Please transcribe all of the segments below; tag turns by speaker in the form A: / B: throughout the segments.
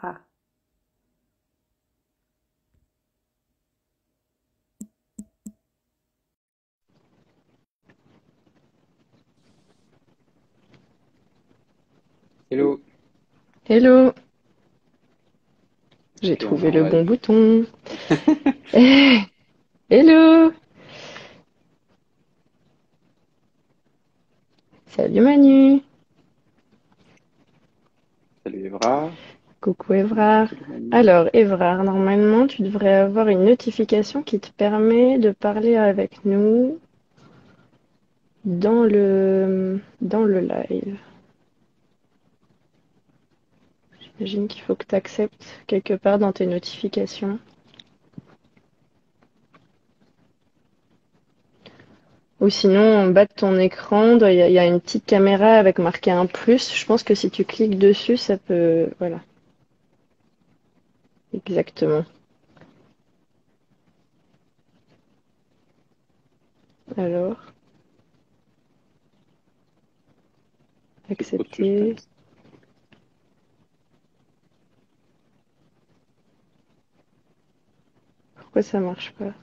A: Ah,
B: Hello,
A: hello, j'ai
B: et on est
A: trouvé
B: en
A: le bon
B: live.
A: bouton. Eh, hello, salut Manu.
B: Salut Evra,
A: Coucou Evrard.
B: salut Manu.
A: Alors Evrard, normalement tu devrais avoir une notification qui te permet de parler avec nous dans le live. J'imagine qu'il faut que tu acceptes quelque part dans tes notifications. Ou sinon, en bas de ton écran, il y a une petite caméra avec marqué un plus. Je pense que si tu cliques dessus, ça peut... Voilà, exactement. Alors,
B: C'est trop de
A: accepter.
B: suspense.
A: Pourquoi ça marche pas?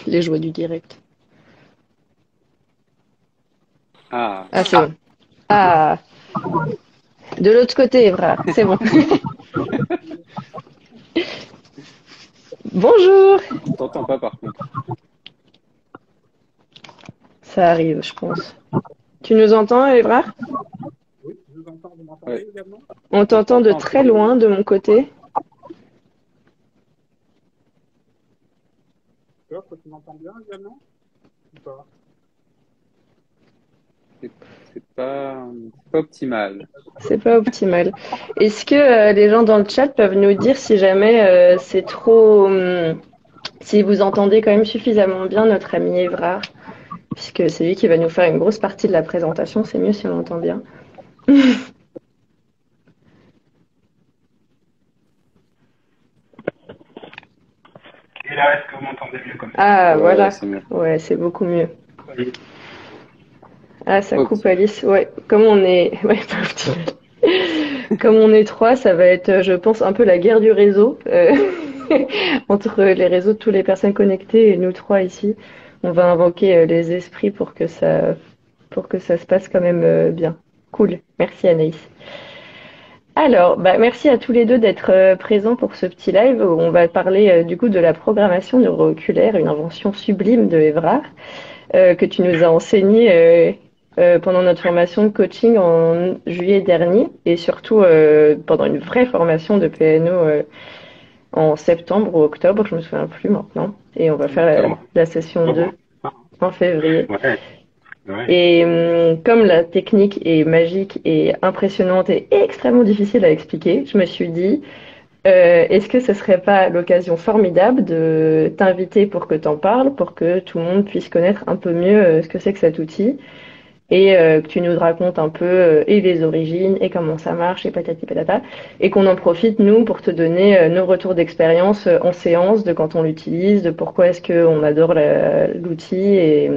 A: Les joies du direct.
B: Ah,
A: Ah, c'est bon. Ah, de l'autre côté, Evrard, c'est bon. Bonjour.
B: on t'entend pas par contre.
A: Ça arrive, je pense. Tu nous entends, Evrard?
C: Oui, je vous entends, vous m'entendez
B: Ouais,
C: également?
A: On
B: on
A: t'entend de
B: t'entend un peu
A: très
B: de
A: loin
B: loin.
A: de mon côté.
C: D'accord, tu m'entends bien également? Ou pas?
B: C'est c'est pas optimal.
A: C'est pas optimal. Est-ce que les gens dans le chat peuvent nous dire si jamais c'est trop... si vous entendez quand même suffisamment bien notre ami Evrard, puisque c'est lui qui va nous faire une grosse partie de la présentation, c'est mieux si on l'entend bien.
C: Et là, est-ce que vous m'entendez mieux comme ça?
A: Ah,
B: Ouais,
A: voilà.
B: c'est mieux.
A: Ouais, c'est beaucoup mieux.
C: Oui.
A: Ah, ça
B: Pas
A: coupe
B: optimal.
A: Alice. Ouais, comme on est... Ouais, pas optimal. Comme on est trois, ça va être, je pense, un peu la guerre du réseau entre les réseaux de toutes les personnes connectées et nous trois ici. On va invoquer les esprits pour que ça se passe quand même bien. Cool. Merci Anaïs. Alors, bah, merci à tous les deux d'être présents pour ce petit live où on va parler du coup de la programmation neuro-oculaire, une invention sublime de Évrard que tu nous as enseigné pendant notre formation de coaching en juillet dernier et surtout pendant une vraie formation de PNO en septembre ou octobre, je me souviens plus maintenant. Et on va faire la,
C: Octobre.
A: la session 2
C: Octobre. Ah,
A: en février.
C: ouais, ouais.
A: Et comme la technique est magique et impressionnante et extrêmement difficile à expliquer, je me suis dit, est-ce que ce serait pas l'occasion formidable de t'inviter pour que t'en parles, pour que tout le monde puisse connaître un peu mieux ce que c'est que cet outil et que tu nous racontes un peu et les origines et comment ça marche et patati patata et qu'on en profite nous pour te donner nos retours d'expérience en séance de quand on l'utilise, de pourquoi est-ce qu'on adore l'outil et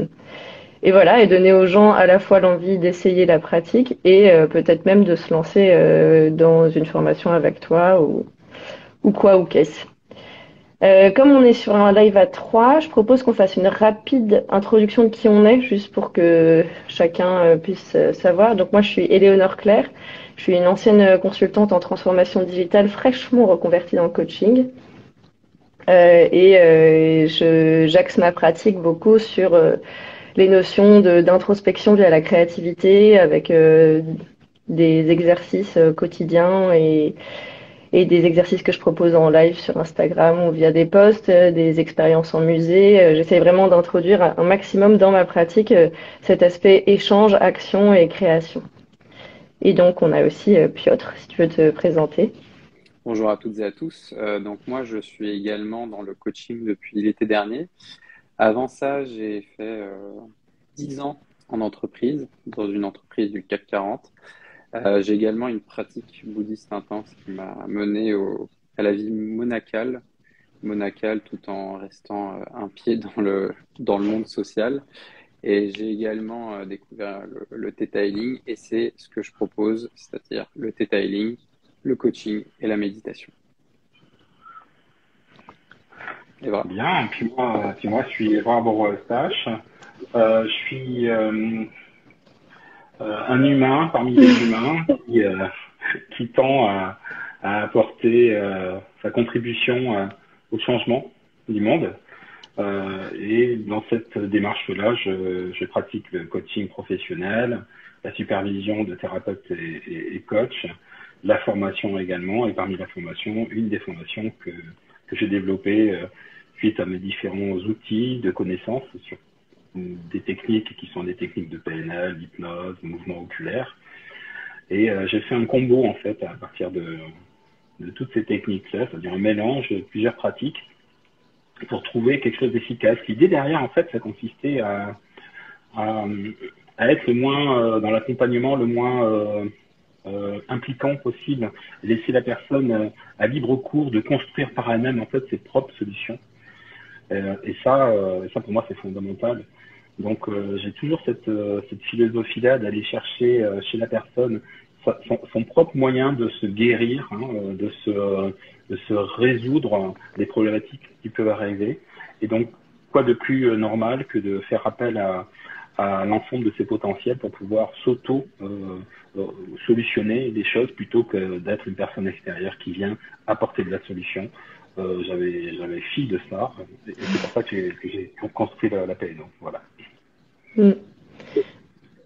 A: voilà et donner aux gens à la fois l'envie d'essayer la pratique et peut-être même de se lancer dans une formation avec toi ou quoi ou qu'est-ce. Comme on est sur un live à 3, je propose qu'on fasse une rapide introduction de qui on est, juste pour que chacun puisse savoir. Donc moi, je suis Éléonore Claire. Je suis une ancienne consultante en transformation digitale fraîchement reconvertie dans le coaching. J'axe ma pratique beaucoup sur les notions d'introspection via la créativité, avec des exercices quotidiens et des exercices que je propose en live sur Instagram ou via des posts, des expériences en musée. J'essaie vraiment d'introduire un maximum dans ma pratique cet aspect échange, action et création. Et donc, on a aussi Piotr, si tu veux te présenter.
B: Bonjour à toutes et à tous. Donc moi, je suis également dans le coaching depuis l'été dernier. Avant ça, j'ai fait 10 ans en entreprise, dans une entreprise du CAC 40. J'ai également une pratique bouddhiste intense qui m'a mené à la vie monacale tout en restant un pied dans le monde social. Et j'ai également découvert le Theta Healing et c'est ce que je propose, c'est-à-dire le Theta Healing, le coaching et la méditation. Et voilà.
C: Bien, puis moi, je suis Evra Borou-Eustache. Je suis un humain parmi les humains qui tend à apporter sa contribution au changement du monde. Et dans cette démarche-là, je pratique le coaching professionnel, la supervision de thérapeutes et coachs, la formation également, et parmi la formation, une des formations que j'ai développées suite à mes différents outils de connaissances sur des techniques qui sont des techniques de PNL, d'hypnose, de mouvement oculaire. Et j'ai fait un combo en fait à partir de toutes ces techniques-là, c'est-à-dire un mélange de plusieurs pratiques pour trouver quelque chose d'efficace. L'idée derrière, en fait, ça consistait à être le moins dans l'accompagnement, le moins impliquant possible, laisser la personne à libre cours de construire par elle-même en fait ses propres solutions. Et ça pour moi c'est fondamental. Donc j'ai toujours cette philosophie-là d'aller chercher chez la personne son propre moyen de se guérir, de se résoudre des problématiques qui peuvent arriver. Et donc quoi de plus normal que de faire appel à l'ensemble de ses potentiels pour pouvoir solutionner des choses plutôt que d'être une personne extérieure qui vient apporter de la solution. J'avais fille de ça, et c'est pour ça que j'ai construit la PNO. Voilà.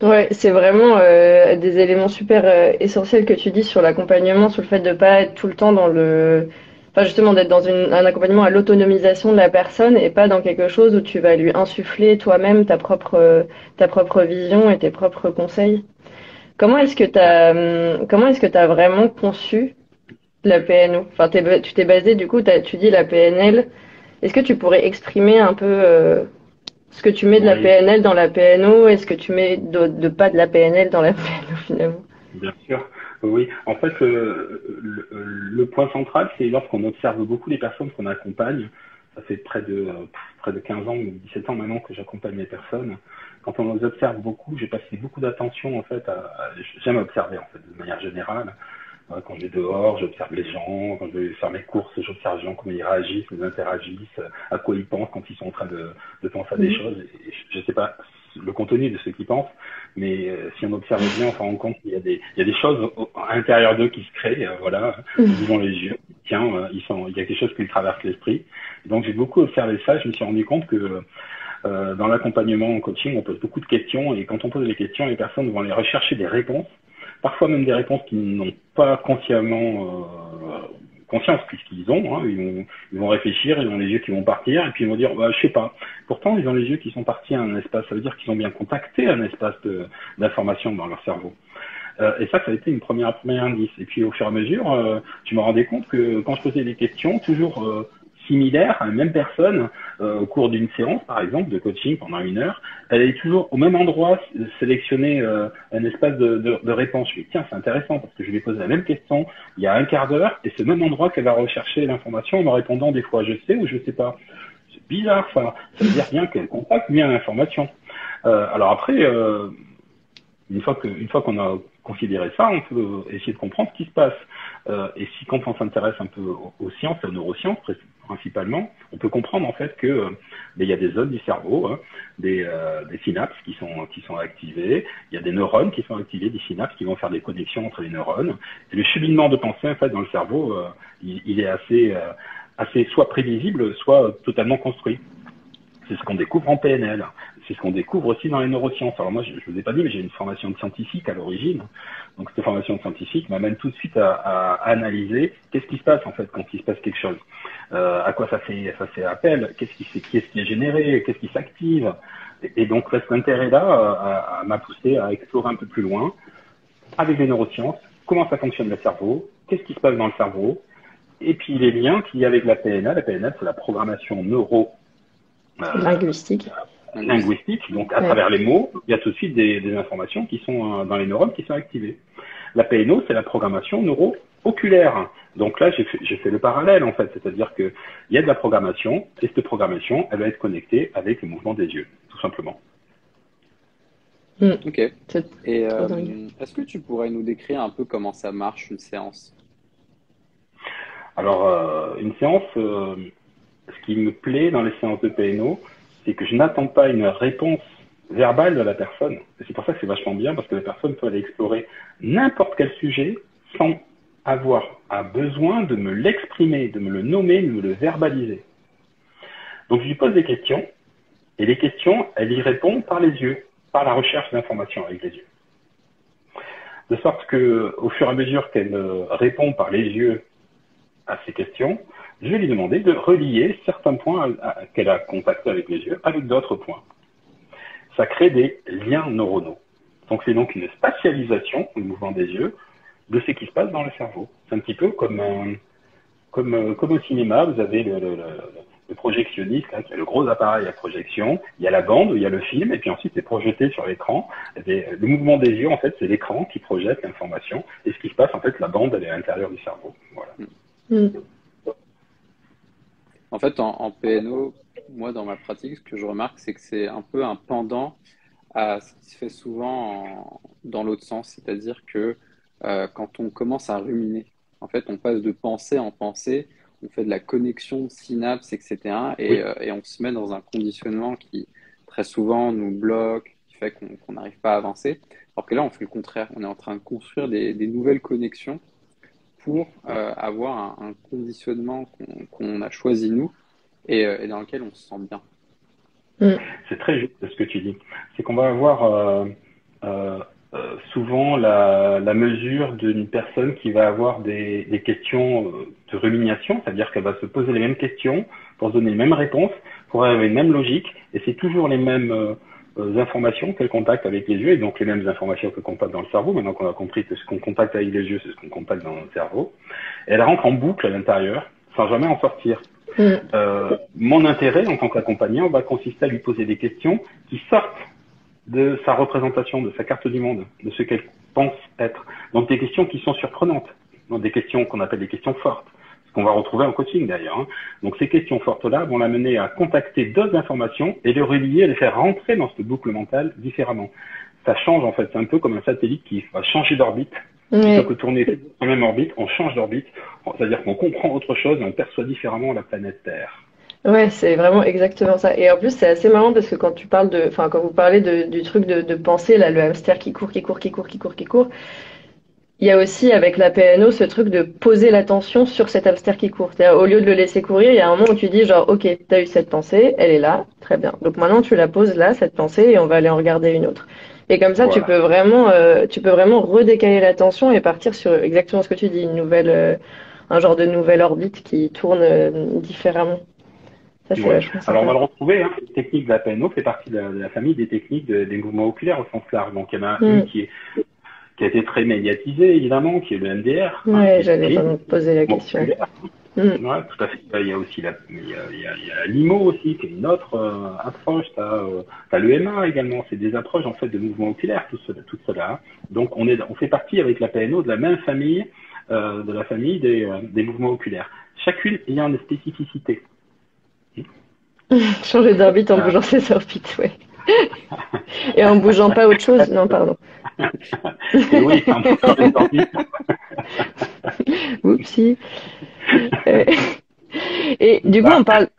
A: Ouais, c'est vraiment des éléments super essentiels que tu dis sur l'accompagnement, sur le fait de pas être tout le temps enfin justement d'être dans un accompagnement à l'autonomisation de la personne et pas dans quelque chose où tu vas lui insuffler toi-même ta propre vision et tes propres conseils. Comment est-ce que t'as vraiment conçu la PNO? Enfin, tu t'es basé, du coup, tu dis la PNL. Est-ce que tu pourrais exprimer un peu ce que tu mets de la
C: Oui,
A: PNL dans la PNO et ce que tu mets de pas de la PNL dans la PNO finalement?
C: bien sûr. Oui, en fait, le point central, c'est lorsqu'on observe beaucoup les personnes qu'on accompagne. Ça fait près de 15 ans ou 17 ans maintenant que j'accompagne les personnes. Quand on les observe beaucoup, j'ai passé beaucoup d'attention en fait j'aime observer en fait de manière générale. Quand je vais dehors, j'observe les gens. Quand je vais faire mes courses, j'observe les gens, comment ils réagissent, comment ils interagissent, à quoi ils pensent quand ils sont en train de penser à des choses. Et je ne sais pas le contenu de ce qu'ils pensent, mais si on observe bien, on se rend compte qu'il y a des choses à l'intérieur d'eux qui se créent. Voilà, en ouvrant les yeux, tiens, il y a quelque chose qui leur traverse l'esprit. Donc j'ai beaucoup observé ça. Je me suis rendu compte que dans l'accompagnement en coaching, on pose beaucoup de questions, et quand on pose des questions, les personnes vont aller rechercher des réponses. Parfois même des réponses qu'ils n'ont pas consciemment conscience puisqu'ils ont, ils vont réfléchir, ils ont les yeux qui vont partir et puis ils vont dire je sais pas. Pourtant ils ont les yeux qui sont partis à un espace, ça veut dire qu'ils ont bien contacté un espace d'information dans leur cerveau. Et ça a été une première indice. Et puis au fur et à mesure, je me rendais compte que quand je posais des questions, toujours similaires à la même personne, au cours d'une séance, par exemple, de coaching pendant 1 heure, elle allait toujours au même endroit sélectionner un espace de réponse. Je me dis, tiens, c'est intéressant parce que je lui ai posé la même question il y a un quart d'heure et c'est le même endroit qu'elle va rechercher l'information en me répondant des fois je sais ou je sais pas. C'est bizarre ça. Ça veut dire bien qu'elle contacte bien l'information. Alors après, une fois qu'on a considéré ça, on peut essayer de comprendre ce qui se passe. Et si quand on s'intéresse un peu aux sciences et aux neurosciences principalement, on peut comprendre en fait que il y a des zones du cerveau, des synapses qui sont activées, il y a des neurones qui sont activés, des synapses qui vont faire des connexions entre les neurones. Et le cheminement de pensée en fait dans le cerveau, il est assez soit prévisible, soit totalement construit. C'est ce qu'on découvre en PNL. C'est ce qu'on découvre aussi dans les neurosciences. Alors moi, je ne vous ai pas dit, mais j'ai une formation de scientifique à l'origine. Donc cette formation de scientifique m'amène tout de suite à analyser qu'est-ce qui se passe en fait quand il se passe quelque chose. À quoi ça fait appel, qu'est-ce qui est généré, qu'est-ce qui s'active. Et donc cet intérêt-là m'a poussé à explorer un peu plus loin avec les neurosciences, comment ça fonctionne le cerveau, qu'est-ce qui se passe dans le cerveau, et puis les liens qu'il y a avec la PNL. La PNL, c'est la programmation
A: linguistique.
C: Donc à travers les mots, il y a tout de suite des informations qui sont dans les neurones qui sont activées. La PNO, c'est la programmation neuro-oculaire. Donc là, j'ai fait le parallèle en fait, c'est-à-dire que il y a de la programmation et cette programmation, elle va être connectée avec le mouvement des yeux, tout simplement.
B: Ok. Et est-ce que tu pourrais nous décrire un peu comment ça marche une séance?
C: Alors, une séance, ce qui me plaît dans les séances de PNO, c'est que je n'attends pas une réponse verbale de la personne. Et c'est pour ça que c'est vachement bien, parce que la personne peut aller explorer n'importe quel sujet sans avoir besoin de me l'exprimer, de me le nommer, de me le verbaliser. Donc, je lui pose des questions, et les questions, elle y répond par les yeux, par la recherche d'informations avec les yeux. De sorte que, au fur et à mesure qu'elle répond par les yeux à ces questions, je vais lui demander de relier certains points qu'elle a contactés avec les yeux avec d'autres points. Ça crée des liens neuronaux. Donc c'est donc une spatialisation, le mouvement des yeux, de ce qui se passe dans le cerveau. C'est un petit peu comme au cinéma, vous avez le projectionniste, là, qui a le gros appareil à projection, il y a la bande, il y a le film, et puis ensuite c'est projeté sur l'écran. Le mouvement des yeux, en fait, c'est l'écran qui projette l'information, et ce qui se passe, en fait, la bande, elle est à l'intérieur du cerveau. Voilà.
B: En fait, en PNO, moi, dans ma pratique, ce que je remarque, c'est que c'est un peu un pendant à ce qui se fait souvent dans l'autre sens, c'est-à-dire que quand on commence à ruminer, en fait, on passe de pensée en pensée, on fait de la connexion de synapses, etc.
C: Oui.
B: Et on se met dans un conditionnement qui, très souvent, nous bloque, qui fait qu'on n'arrive pas à avancer. Alors que là, on fait le contraire. On est en train de construire des nouvelles connexions pour avoir un conditionnement qu'on a choisi nous et dans lequel on se sent bien.
C: C'est très juste ce que tu dis. C'est qu'on va avoir souvent la mesure d'une personne qui va avoir des questions de rumination, c'est-à-dire qu'elle va se poser les mêmes questions pour se donner les mêmes réponses, pour avoir les mêmes logiques, et c'est toujours les mêmes informations qu'elle contacte avec les yeux, et donc les mêmes informations qu'elle contacte dans le cerveau. Maintenant qu'on a compris que ce qu'on contacte avec les yeux, c'est ce qu'on contacte dans le cerveau. Et elle rentre en boucle à l'intérieur, sans jamais en sortir. Mon intérêt en tant qu'accompagnant va consister à lui poser des questions qui sortent de sa représentation, de sa carte du monde, de ce qu'elle pense être. Donc des questions qui sont surprenantes, donc des questions qu'on appelle des questions fortes, ce qu'on va retrouver en coaching d'ailleurs. Hein. Donc ces questions fortes-là vont l'amener à contacter d'autres informations et les relier, les faire rentrer dans cette boucle mentale différemment. Ça change en fait, c'est un peu comme un satellite qui va changer d'orbite. Plutôt que tourner sur la même orbite, on change d'orbite, c'est-à-dire qu'on comprend autre chose et on perçoit différemment la planète Terre.
A: Ouais, c'est vraiment exactement ça. Et en plus, c'est assez marrant parce que quand tu parles quand vous parlez du truc de penser, là, le hamster qui court, il y a aussi avec la PNO ce truc de poser l'attention sur cet hamster qui court. C'est-à-dire, au lieu de le laisser courir, il y a un moment où tu dis genre, ok, t'as eu cette pensée, elle est là, très bien. Donc maintenant, tu la poses là, cette pensée, et on va aller en regarder une autre. Et comme ça,
C: Voilà.
A: tu peux vraiment redécaler l'attention et partir sur exactement ce que tu dis, un genre de nouvelle orbite qui tourne différemment. Ça, c'est vachement sympa.
C: Alors on va le retrouver, hein, cette technique de la PNO fait partie de la famille des techniques des mouvements oculaires au sens large. Donc il y en a une qui a été très médiatisée évidemment, qui est le MDR.
A: Ouais, j'allais te poser la question.
C: Ouais, tout à fait. Il y a aussi il y a l'IMO aussi, qui est une autre approche. T'as l'EMA également. C'est des approches en fait de mouvements oculaires, tout cela. Donc on fait partie avec la PNO de la même famille, de la famille des mouvements oculaires. Chacune ayant une spécificité.
A: Changer d'orbite en bougeant ses orbites, ouais. Et en bougeant pas autre chose. Non, pardon.
C: Oui, en bougeant les orbites.
A: Oupsie. Et du coup,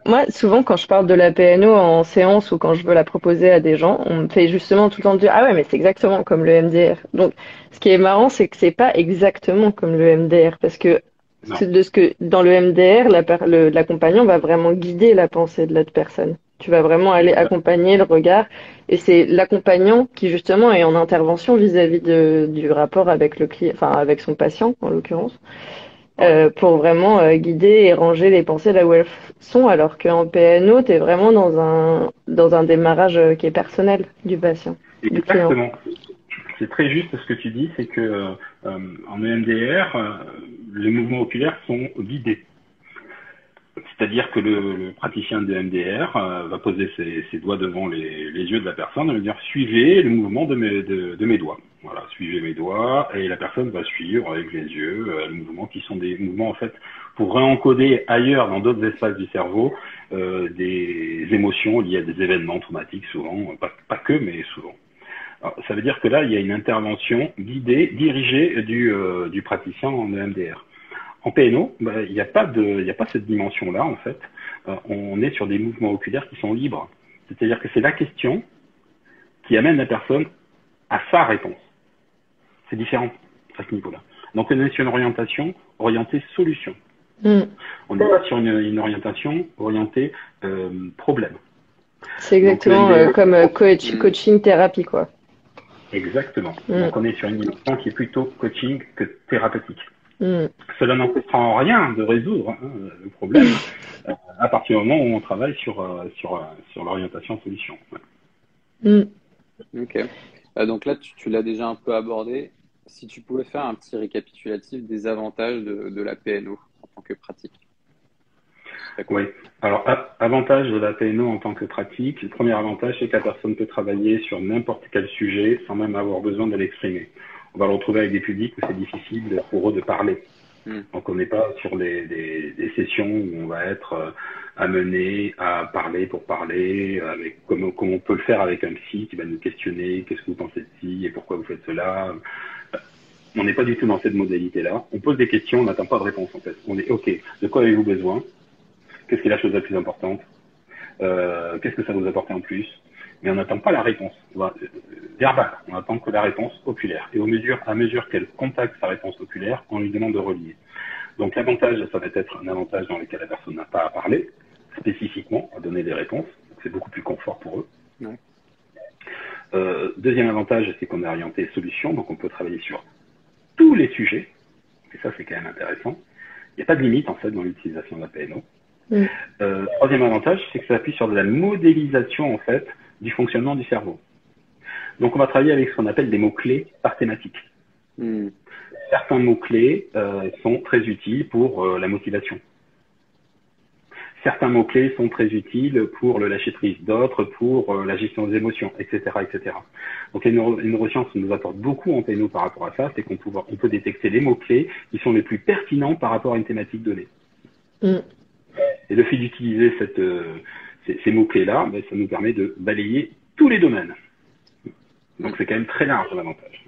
A: moi, souvent, quand je parle de la PNO en séance ou quand je veux la proposer à des gens, on me fait justement tout le temps dire, ah ouais, mais c'est exactement comme le MDR. Donc, ce qui est marrant, c'est que c'est pas exactement comme le MDR parce que dans le MDR, l'accompagnant va vraiment guider la pensée de l'autre personne. Tu vas vraiment aller accompagner le regard et c'est l'accompagnant qui justement est en intervention vis-à-vis du rapport avec le client, enfin avec son patient en l'occurrence. Pour vraiment guider et ranger les pensées là où elles sont, alors qu'en PNO, tu es vraiment dans un démarrage qui est personnel du patient.
C: Exactement. C'est très juste ce que tu dis, c'est que en EMDR, les mouvements oculaires sont guidés. C'est-à-dire que le praticien de EMDR va poser ses doigts devant les yeux de la personne et lui dire suivez le mouvement de mes doigts. Voilà, suivez mes doigts et la personne va suivre avec les yeux les mouvements qui sont des mouvements en fait pour réencoder ailleurs dans d'autres espaces du cerveau des émotions liées à des événements traumatiques souvent, pas que mais souvent. Alors, ça veut dire que là il y a une intervention guidée, dirigée du praticien en EMDR. En PNO, il n'y a pas cette dimension-là, en fait. On est sur des mouvements oculaires qui sont libres. C'est-à-dire que c'est la question qui amène la personne à sa réponse. C'est différent à ce niveau-là. Donc, on est sur une orientation orientée solution. On n'est pas sur une orientation orientée problème.
A: C'est exactement comme coaching thérapie, quoi.
C: Exactement. Donc, on est sur une dimension qui est plutôt coaching que thérapeutique. Cela n'empêchera en rien de résoudre le problème à partir du moment où on travaille sur l'orientation solution. Ouais.
B: Ok. Donc là, tu l'as déjà un peu abordé. Si tu pouvais faire un petit récapitulatif des avantages de la PNO en tant que pratique.
C: Oui. Alors, avantage de la PNO en tant que pratique, le premier avantage, c'est que la personne peut travailler sur n'importe quel sujet sans même avoir besoin de l'exprimer. On va le retrouver avec des publics où c'est difficile pour eux de parler. Donc, on n'est pas sur des sessions où on va être amené à parler pour parler, comme on peut le faire avec un psy qui va nous questionner, qu'est-ce que vous pensez de ci et pourquoi vous faites cela. On n'est pas du tout dans cette modalité-là. On pose des questions, on n'attend pas de réponse en fait. On est OK, de quoi avez-vous besoin? Qu'est-ce qui est la chose la plus importante? Qu'est-ce que ça vous apporte en plus? Mais on n'attend pas la réponse verbale, on attend que la réponse oculaire. Et à mesure qu'elle contacte sa réponse oculaire, on lui demande de relier. Donc l'avantage, ça va être un avantage dans lequel la personne n'a pas à parler, spécifiquement, à donner des réponses. C'est beaucoup plus confort pour eux. Ouais. Deuxième avantage, c'est qu'on est orienté solution, donc on peut travailler sur tous les sujets. Et ça, c'est quand même intéressant. Il n'y a pas de limite, en fait, dans l'utilisation de la PNO. Troisième avantage, c'est que ça appuie sur de la modélisation, en fait, du fonctionnement du cerveau. Donc, on va travailler avec ce qu'on appelle des mots-clés par thématique. Certains mots-clés sont très utiles pour la motivation. Certains mots-clés sont très utiles pour le lâcher-prise, d'autres pour la gestion des émotions, etc., etc. Donc, les neurosciences nous apportent beaucoup en PNO par rapport à ça, c'est qu'on peut détecter les mots-clés qui sont les plus pertinents par rapport à une thématique donnée. Et le fait d'utiliser ces mots-clés-là, ça nous permet de balayer tous les domaines. Donc, c'est quand même très large l'avantage.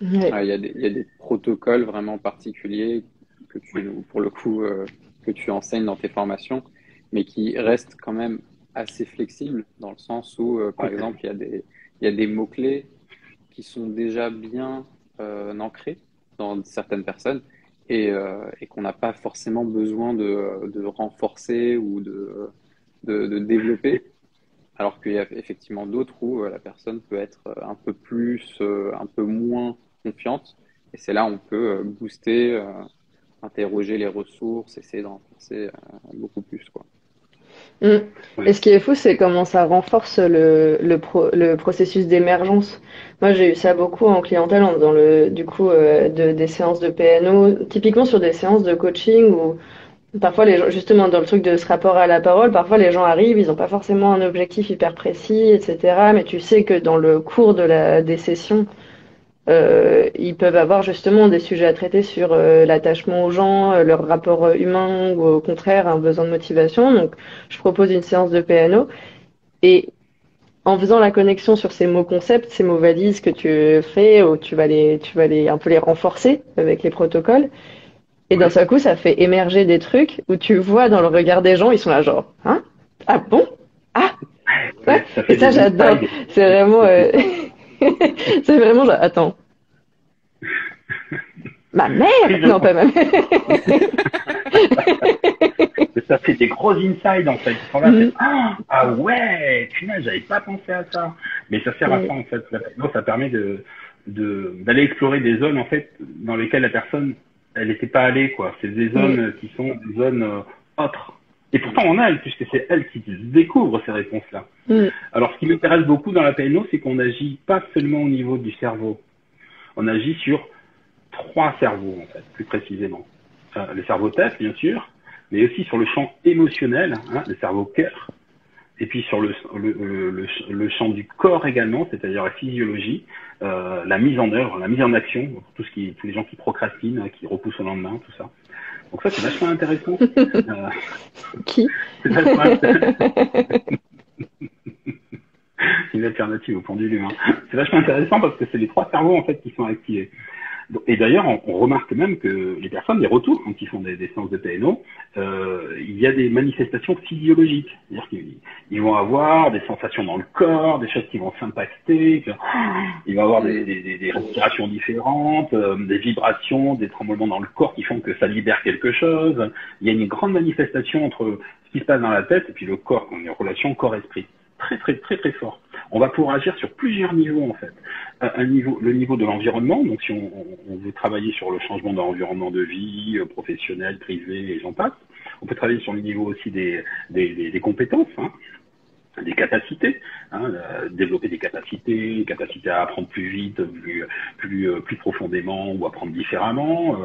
B: Il y a des protocoles vraiment particuliers que pour le coup, que tu enseignes dans tes formations, mais qui restent quand même assez flexibles dans le sens où, par exemple, il y a des mots-clés qui sont déjà bien ancrés dans certaines personnes et qu'on n'a pas forcément besoin de renforcer ou de développer. Alors qu'il y a effectivement d'autres où la personne peut être un peu plus, un peu moins confiante. Et c'est là où on peut booster, interroger les ressources, essayer d'en renforcer beaucoup plus, quoi.
A: Et ce qui est fou, c'est comment ça renforce le processus d'émergence. Moi, j'ai eu ça beaucoup en clientèle, dans des séances de PNO, typiquement sur des séances de coaching où parfois les gens, justement dans le truc de ce rapport à la parole, parfois les gens arrivent, ils n'ont pas forcément un objectif hyper précis, etc. Mais tu sais que dans le cours des sessions, ils peuvent avoir justement des sujets à traiter sur l'attachement aux gens, leur rapport humain ou au contraire un besoin de motivation. Donc, je propose une séance de PNO et en faisant la connexion sur ces mots concepts, ces mots valises que tu fais, où tu vas les un peu les renforcer avec les protocoles. Et d'un seul coup, ça fait émerger des trucs où tu vois dans le regard des gens, ils sont là genre, hein? Ah bon? Ah! Ouais. Et ça, j'adore. C'est vraiment, c'est vraiment genre, attends. Ma mère? Non, pas ma mère.
C: Ça fait des gros insides, en fait. Ils sont là, ah ouais, punaise, j'avais pas pensé à ça. Mais ça sert à ça, en fait. Ça permet d'aller explorer des zones, en fait, dans lesquelles la personne, elle n'était pas allée, quoi. C'est des zones qui sont des zones autres. Et pourtant, on a elle, puisque c'est elle qui découvre ces réponses-là. Alors, ce qui m'intéresse beaucoup dans la PNO, c'est qu'on n'agit pas seulement au niveau du cerveau. On agit sur 3 cerveaux, en fait, plus précisément. Le cerveau tête, bien sûr, mais aussi sur le champ émotionnel, le cerveau cœur, et puis sur le champ du corps également, c'est-à-dire la physiologie, la mise en œuvre, la mise en action, tous les gens qui procrastinent, qui repoussent au lendemain, tout ça. Donc ça, c'est vachement intéressant.
A: Qui?
C: C'est vachement intéressant. Une alternative au pendule humain. C'est vachement intéressant parce que c'est les 3 cerveaux en fait qui sont activés. Et d'ailleurs, on remarque même que les personnes, les retours, quand ils font des séances de PNO, il y a des manifestations physiologiques. C'est-à-dire qu'ils vont avoir des sensations dans le corps, des choses qui vont s'impacter, ils vont avoir des respirations différentes, des vibrations, des tremblements dans le corps qui font que ça libère quelque chose. Il y a une grande manifestation entre ce qui se passe dans la tête et puis le corps, une relation corps-esprit. Très, très, très, très fort. On va pouvoir agir sur plusieurs niveaux, en fait. Le niveau de l'environnement, donc si on veut travailler sur le changement d'environnement de vie, professionnel, privé, et j'en passe. On peut travailler sur le niveau aussi des compétences, hein, des capacités, hein, développer des capacités à apprendre plus vite, plus profondément ou apprendre différemment,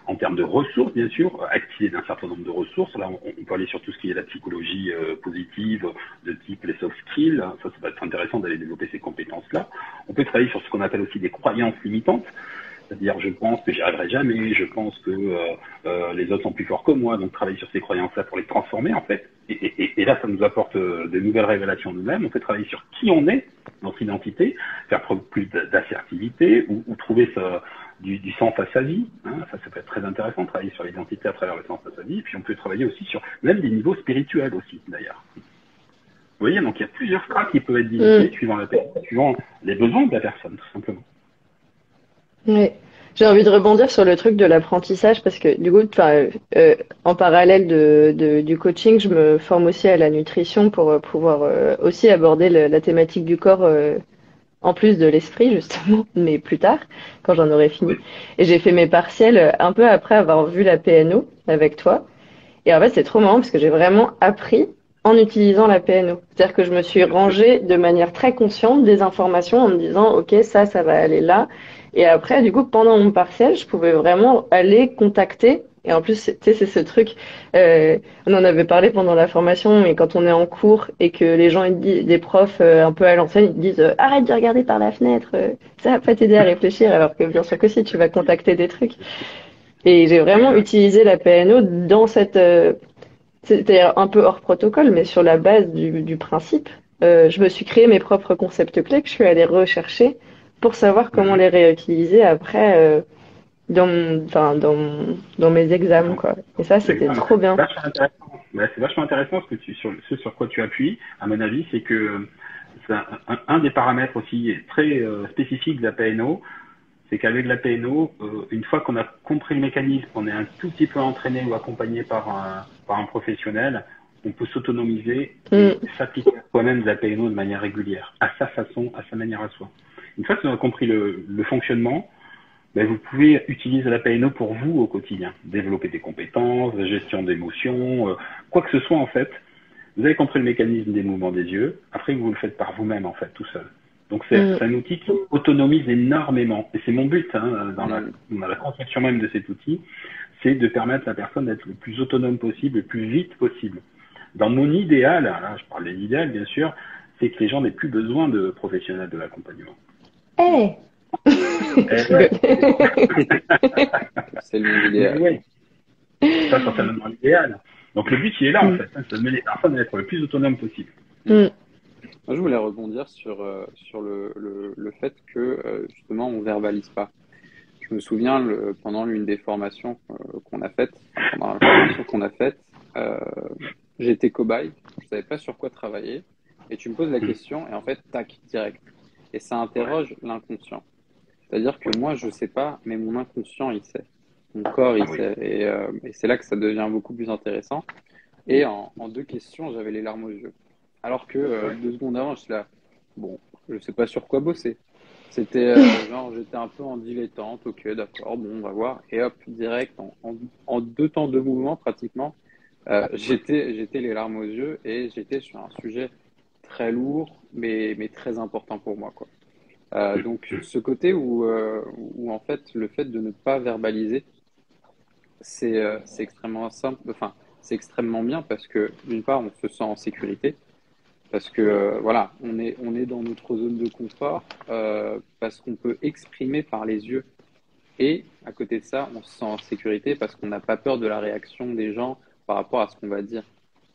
C: en termes de ressources bien sûr, activer d'un certain nombre de ressources. Là, on peut aller sur tout ce qui est la psychologie positive, de type les soft skills. Ça va être intéressant d'aller développer ces compétences-là. On peut travailler sur ce qu'on appelle aussi des croyances limitantes. C'est-à-dire, je pense que j'y arriverai jamais, je pense que les autres sont plus forts que moi, donc travailler sur ces croyances-là pour les transformer, en fait. Et là, ça nous apporte de nouvelles révélations nous-mêmes. On peut travailler sur qui on est, notre identité, faire preuve plus d'assertivité, ou trouver du sens à sa vie. Hein. Ça peut être très intéressant, travailler sur l'identité à travers le sens à sa vie. Et puis, on peut travailler aussi sur même des niveaux spirituels aussi, d'ailleurs. Vous voyez, donc il y a plusieurs strates qui peuvent être visitées suivant les besoins de la personne, tout simplement.
A: Oui, j'ai envie de rebondir sur le truc de l'apprentissage parce que du coup, en parallèle du coaching, je me forme aussi à la nutrition pour pouvoir aussi aborder la thématique du corps en plus de l'esprit justement, mais plus tard quand j'en aurai fini. Et j'ai fait mes partiels un peu après avoir vu la PNO avec toi. Et en fait, c'est trop marrant parce que j'ai vraiment appris en utilisant la PNO. C'est-à-dire que je me suis rangée de manière très consciente des informations en me disant, OK, ça va aller là. Et après, du coup, pendant mon partiel, je pouvais vraiment aller contacter. Et en plus, tu sais, c'est ce truc, on en avait parlé pendant la formation, mais quand on est en cours et que les gens, des profs un peu à l'ancienne, ils te disent, arrête de regarder par la fenêtre, ça va pas t'aider à réfléchir, alors que bien sûr que si, tu vas contacter des trucs. Et j'ai vraiment utilisé la PNO dans cette, c'était un peu hors protocole, mais sur la base du principe, je me suis créé mes propres concepts clés que je suis allée rechercher pour savoir comment les réutiliser après dans mes examens, quoi. Et ça, c'était trop bien.
C: C'est vachement intéressant ce sur quoi tu appuies, à mon avis, c'est que c'est un des paramètres aussi très spécifiques de la PNO, c'est qu'avec la PNO, une fois qu'on a compris le mécanisme, qu'on est un tout petit peu entraîné ou accompagné par un professionnel, on peut s'autonomiser et s'appliquer à soi-même de la PNO de manière régulière, à sa façon, à sa manière à soi. Une fois que vous avez compris le fonctionnement, ben vous pouvez utiliser la PNO pour vous au quotidien. Développer des compétences, la gestion d'émotions, quoi que ce soit en fait. Vous avez compris le mécanisme des mouvements des yeux, après vous le faites par vous-même en fait, tout seul. Donc c'est un outil qui autonomise énormément. Et c'est mon but dans la conception même de cet outil, c'est de permettre à la personne d'être le plus autonome possible, le plus vite possible. Dans mon idéal, là, je parle de l'idéal bien sûr, c'est que les gens n'aient plus besoin de professionnels de l'accompagnement.
A: Ouais.
B: C'est l'idéal.
C: Ouais. Ça, c'est certainement l'idéal. Donc le but, il est là en fait, c'est de mener les personnes à être le plus autonome possible.
B: Moi, je voulais rebondir sur le fait que justement on verbalise pas. Je me souviens pendant l'une des formations qu'on a faites, j'étais cobaye, je savais pas sur quoi travailler, et tu me poses la question et en fait tac direct. Et ça interroge l'inconscient. C'est-à-dire que moi je sais pas, mais mon inconscient il sait, mon corps il sait, et c'est là que ça devient beaucoup plus intéressant. Et en deux questions, j'avais les larmes aux yeux. Alors que 2 secondes avant, je suis là, bon, je sais pas sur quoi bosser. C'était genre, j'étais un peu en dilettante, ok, d'accord, bon, on va voir. Et hop, direct, en 2 temps de mouvement pratiquement, j'étais les larmes aux yeux et j'étais sur un sujet très lourd, mais très important pour moi, quoi. Donc, ce côté où en fait, le fait de ne pas verbaliser, c'est extrêmement simple, enfin, c'est extrêmement bien parce que d'une part, on se sent en sécurité. Parce que voilà, on est dans notre zone de confort parce qu'on peut exprimer par les yeux. Et à côté de ça, on se sent en sécurité parce qu'on n'a pas peur de la réaction des gens par rapport à ce qu'on va dire.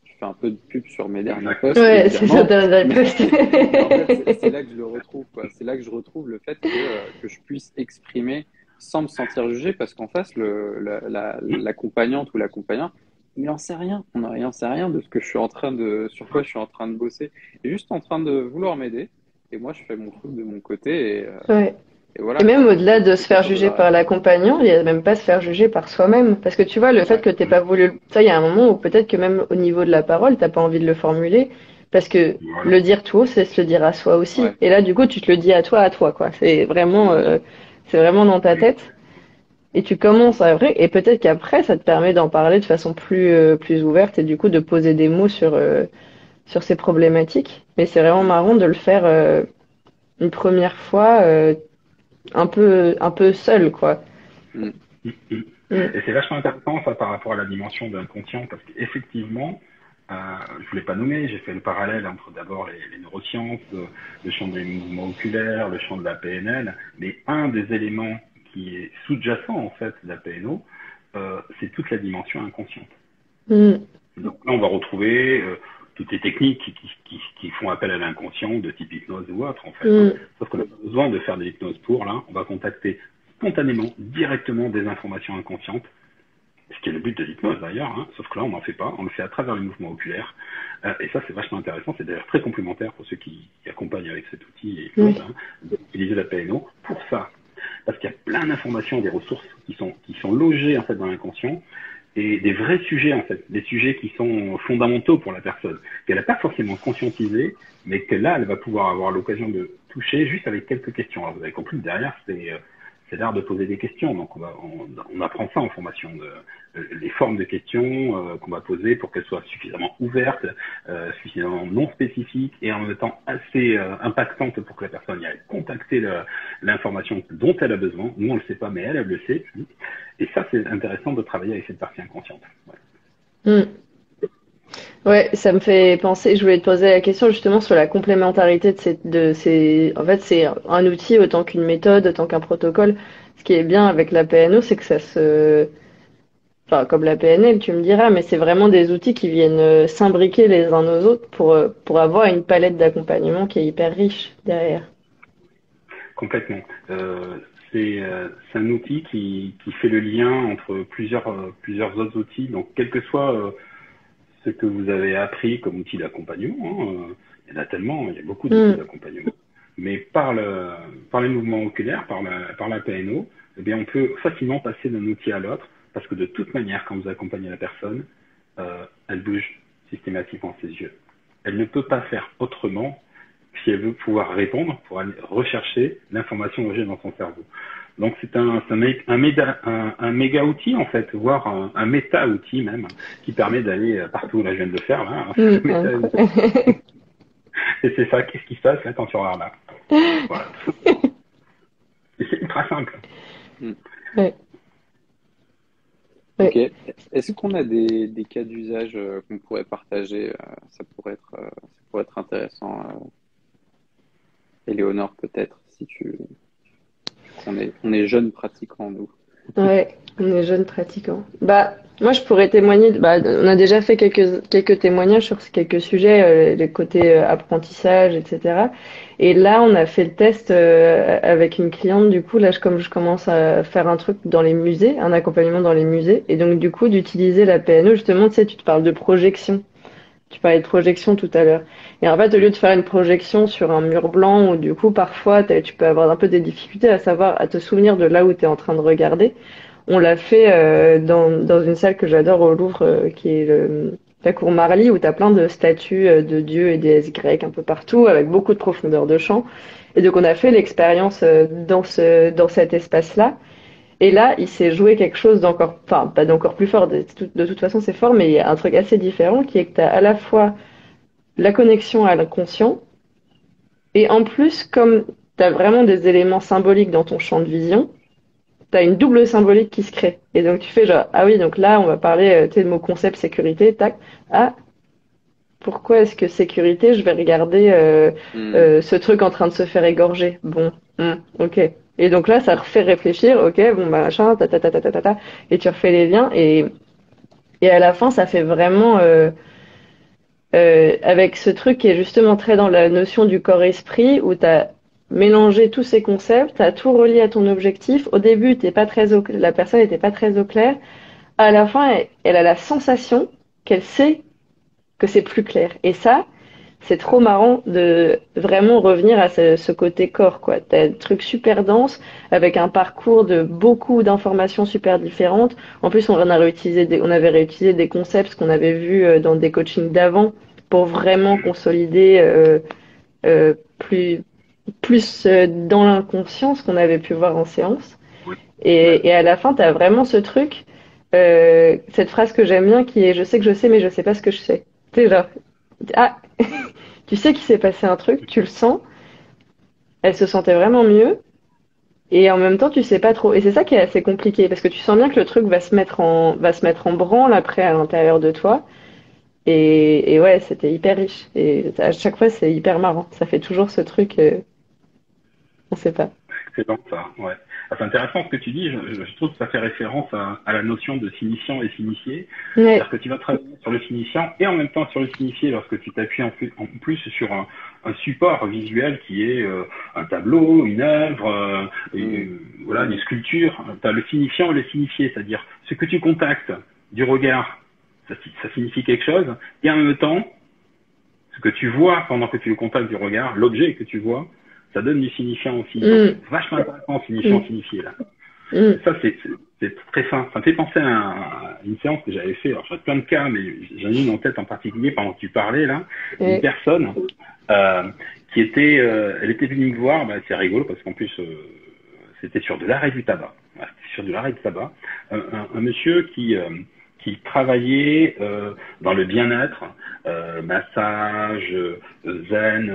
B: Je fais un peu de pub sur mes derniers posts.
A: Ouais, c'est ça, dernier post.
B: En fait, c'est là que je le retrouve, quoi. C'est là que je retrouve le fait que je puisse exprimer sans me sentir jugé parce qu'en face, l'accompagnante ou l'accompagnant, il en sait rien. Il en sait rien de ce que je suis en train sur quoi je suis en train de bosser. Il est juste en train de vouloir m'aider. Et moi, je fais mon truc de mon côté
A: Ouais.
B: et
A: Et
B: voilà,
A: même
B: quoi.
A: au-delà de
B: Et
A: se
B: c'est
A: faire
B: ça de
A: juger
B: la
A: par
B: réponse.
A: l'accompagnant, il y a même pas se faire juger par soi-même. Parce que tu vois, le fait
B: Ouais.
A: que t'aies pas voulu, ça, il y a un moment où peut-être que même au niveau de la parole, t'as pas envie de le formuler. Parce que
C: Voilà.
A: le dire tout haut, c'est se le dire à soi aussi.
B: Ouais.
A: Et là, du coup, tu te le dis à toi, quoi.
B: Mm.
A: C'est vraiment dans ta
C: Oui.
A: tête. Et tu commences à vrai, et peut-être qu'après, ça te permet d'en parler de façon plus ouverte et du coup de poser des mots sur ces problématiques. Mais c'est vraiment
C: Mm.
A: marrant de le faire une première fois, un peu seul, quoi.
B: Mm.
C: Mm, mm.
A: Mm.
C: Et c'est vachement intéressant ça par rapport à la dimension de l'inconscient parce qu'effectivement, je voulais pas nommer, j'ai fait le parallèle entre d'abord les neurosciences, le champ des mouvements oculaires, le champ de la PNL, mais un des éléments qui est sous-jacent en fait de la PNO, c'est toute la dimension inconsciente.
A: Mm.
C: Donc là, on va retrouver toutes les techniques qui font appel à l'inconscient, de type hypnose ou autre, en fait. Hein.
A: Mm.
C: Sauf qu'on a besoin de faire de l'hypnose pour, là, on va contacter spontanément, directement des informations inconscientes, ce qui est le but de l'hypnose d'ailleurs, hein. Sauf que là, on n'en fait pas, on le fait à travers les mouvements oculaires. Et ça, c'est vachement intéressant, c'est d'ailleurs très complémentaire pour ceux qui accompagnent avec cet outil hypnose,
A: Oui.
C: hein, d'utiliser la PNO pour ça. Parce qu'il y a plein d'informations, des ressources qui sont logées en fait dans l'inconscient et des vrais sujets en fait, des sujets qui sont fondamentaux pour la personne, qu'elle n'a pas forcément conscientisé, mais que là, elle va pouvoir avoir l'occasion de toucher juste avec quelques questions. Alors vous avez compris, derrière, c'est l'art de poser des questions, donc on apprend ça en formation, les formes de questions qu'on va poser pour qu'elles soient suffisamment ouvertes, suffisamment non spécifiques et en même temps assez impactantes pour que la personne aille contacter l'information dont elle a besoin. Nous, on le sait pas, mais elle le sait. Et ça, c'est intéressant de travailler avec cette partie inconsciente. Ouais.
A: Mm. Ouais, ça me fait penser, je voulais te poser la question justement sur la complémentarité en fait, c'est un outil autant qu'une méthode, autant qu'un protocole. Ce qui est bien avec la PNO, c'est que enfin, comme la PNL, tu me diras, mais c'est vraiment des outils qui viennent s'imbriquer les uns aux autres pour avoir une palette d'accompagnement qui est hyper riche derrière.
C: Complètement. C'est un outil qui fait le lien entre plusieurs autres outils. Donc, quel que soit ce que vous avez appris comme outil d'accompagnement, hein, il y en a tellement, il y a beaucoup d'outils
A: Mm.
C: d'accompagnement. Mais par les mouvements oculaires, par la PNO, eh bien, on peut facilement passer d'un outil à l'autre parce que de toute manière, quand vous accompagnez la personne, elle bouge systématiquement ses yeux. Elle ne peut pas faire autrement si elle veut pouvoir répondre, pour aller rechercher l'information logée dans son cerveau. Donc c'est un méga outil en fait, voire un méta outil même, qui permet d'aller partout. Là je viens de le faire là,
A: Mm.
C: méta outil.
A: Incroyable.
C: Et c'est ça, qu'est-ce qui se passe là quand tu regardes là. Voilà. Et c'est ultra simple.
B: Mm.
A: Ouais,
B: Ok.
A: ouais.
B: Est-ce qu'on a des cas d'usage qu'on pourrait partager? Ça pourrait être intéressant. Éléonore, peut-être, si tu... On est jeunes pratiquants, nous.
A: Ouais, on est jeunes pratiquants. Bah, moi, je pourrais témoigner. Bah, on a déjà fait quelques témoignages sur quelques sujets, les côtés apprentissage, etc. Et là, on a fait le test avec une cliente. Du coup, là, comme je commence à faire un truc dans les musées, un accompagnement dans les musées, et donc du coup, d'utiliser la PNE, justement, tu sais, tu te parles de projection. Tu parlais de projection tout à l'heure. Et en fait, au lieu de faire une projection sur un mur blanc, où du coup, parfois, tu peux avoir un peu des difficultés à savoir, à te souvenir de là où tu es en train de regarder, on l'a fait dans une salle que j'adore au Louvre, qui est la cour Marly, où tu as plein de statues de dieux et déesses grecques un peu partout, avec beaucoup de profondeur de champ. Et donc, on a fait l'expérience dans cet espace-là. Et là, il s'est joué quelque chose d'encore, enfin, pas d'encore plus fort, de toute façon c'est fort, mais il y a un truc assez différent qui est que tu as à la fois la connexion à l'inconscient, et en plus, comme tu as vraiment des éléments symboliques dans ton champ de vision, tu as une double symbolique qui se crée. Et donc tu fais genre, ah oui, donc là, on va parler, tu sais, le mot concept sécurité, tac, ah, pourquoi est-ce que sécurité, je vais regarder
B: Hmm.
A: ce truc en train de se faire égorger. Bon, ok. Et donc là, ça refait réfléchir, ok, bon, bah, machin, ta, et tu refais les liens, et à la fin, ça fait vraiment, avec ce truc qui est justement très dans la notion du corps-esprit, où t'as mélanger tous ces concepts, à tout relier à ton objectif. Au début, la personne n'était pas très au clair. À la fin, elle a la sensation qu'elle sait que c'est plus clair. Et ça, c'est trop marrant de vraiment revenir à ce côté corps, quoi. T'as un truc super dense avec un parcours de beaucoup d'informations super différentes. En plus, on avait réutilisé des concepts qu'on avait vus dans des coachings d'avant pour vraiment consolider plus dans l'inconscient ce qu'on avait pu voir en séance.
C: Oui. Ouais.
A: Et à la fin, tu as vraiment ce truc, cette phrase que j'aime bien qui est je sais que je sais, mais je sais pas ce que je sais. Tu sais, ah, tu sais qu'il s'est passé un truc, tu le sens, elle se sentait vraiment mieux, et en même temps, tu sais pas trop. Et c'est ça qui est assez compliqué, parce que tu sens bien que le truc va se mettre en branle après à l'intérieur de toi. Et ouais, c'était hyper riche. Et à chaque fois, c'est hyper marrant. Ça fait toujours ce truc, on sait pas.
C: Excellent, ça, ouais. Ah, c'est intéressant ce que tu dis. Je trouve que ça fait référence à la notion de signifiant et signifié.
A: Ouais.
C: C'est-à-dire que tu vas travailler sur le signifiant et en même temps sur le signifié lorsque tu t'appuies en plus sur un support visuel qui est un tableau, une œuvre, voilà, une sculpture. Tu as le signifiant et le signifié, c'est-à-dire ce que tu contactes du regard, ça signifie quelque chose, et en même temps, ce que tu vois pendant que tu le contactes du regard, l'objet que tu vois, ça donne du signifiant aussi. Donc, c'est vachement intéressant, signifiant, signifié, là.
A: Mm.
C: Ça, c'est très fin. Ça me fait penser à une séance que j'avais fait. Alors, j'avais plein de cas, mais j'en ai une en tête en particulier pendant que tu parlais, là. Une personne, qui était, elle était venue me voir, bah, c'est rigolo parce qu'en plus, c'était sur de l'arrêt du tabac. Ouais, c'était sur de l'arrêt du tabac. Un monsieur qui travaillait dans le bien-être, massage, zen,